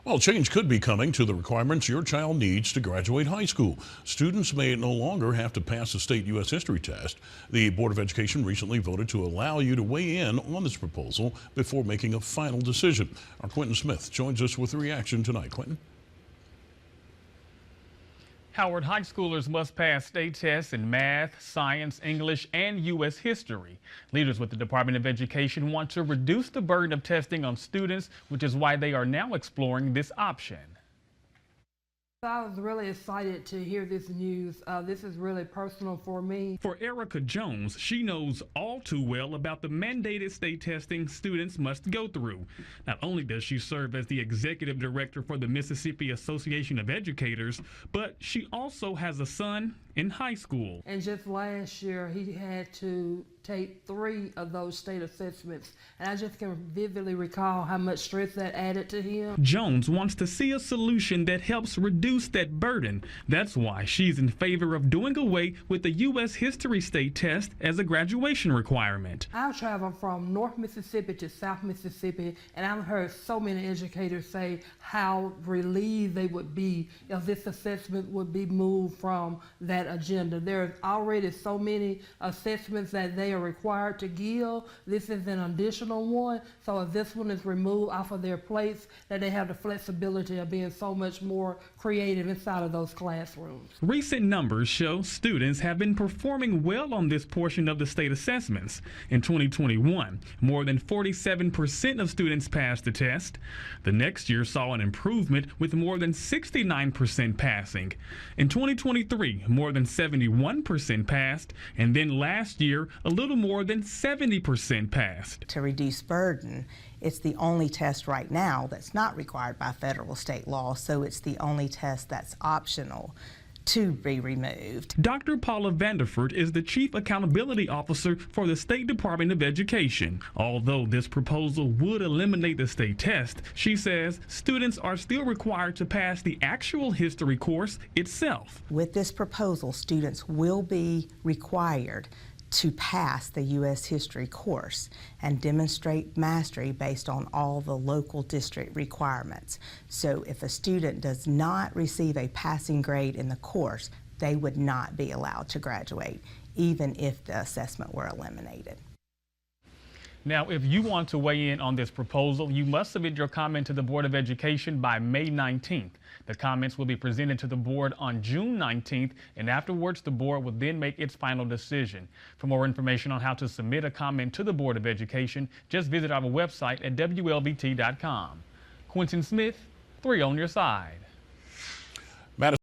Well, change could be coming to the requirements your child needs to graduate high school. Students may no longer have to pass the state U.S. history test. The Board of Education recently voted to allow you to weigh in on this proposal before making a final decision. Our Quentin Smith joins us with a reaction tonight. Quentin? Howard, high schoolers must pass state tests in math, science, English, and U.S. history. Leaders with the Department of Education want to reduce the burden of testing on students, which is why they are now exploring this option. I was really excited to hear this news. This is really personal for me. For Erica Jones, she knows all too well about the mandated state testing students must go through. Not only does she serve as the executive director for the Mississippi Association of Educators, but she also has a son in high school. And just last year, he had to take 3 of those state assessments. And I just can vividly recall how much stress that added to him. Jones wants to see a solution that helps reduce that burden. That's why she's in favor of doing away with the U.S. history state test as a graduation requirement. I've traveled from North Mississippi to South Mississippi, and I've heard so many educators say how relieved they would be if this assessment would be moved from that agenda. There are already so many assessments that they are required to give. This is an additional one. So if this one is removed off of their plates, that they have the flexibility of being so much more creative inside of those classrooms. Recent numbers show students have been performing well on this portion of the state assessments. In 2021, more than 47% of students passed the test. The next year saw an improvement with more than 69% passing. In 2023, more than 71% passed, and then last year, a little more than 70% passed. To reduce burden, it's the only test right now that's not required by federal state law, so it's the only test that's optional to be removed. Dr. Paula Vanderford is the Chief Accountability Officer for the State Department of Education. Although this proposal would eliminate the state test, she says students are still required to pass the actual history course itself. With this proposal, students will be required to pass the U.S. history course and demonstrate mastery based on all the local district requirements. So if a student does not receive a passing grade in the course, they would not be allowed to graduate, even if the assessment were eliminated. Now, if you want to weigh in on this proposal, you must submit your comment to the Board of Education by May 19th. The comments will be presented to the board on June 19th, and afterwards the board will then make its final decision. For more information on how to submit a comment to the Board of Education, just visit our website at WLBT.com. Quentin Smith, 3 on your side.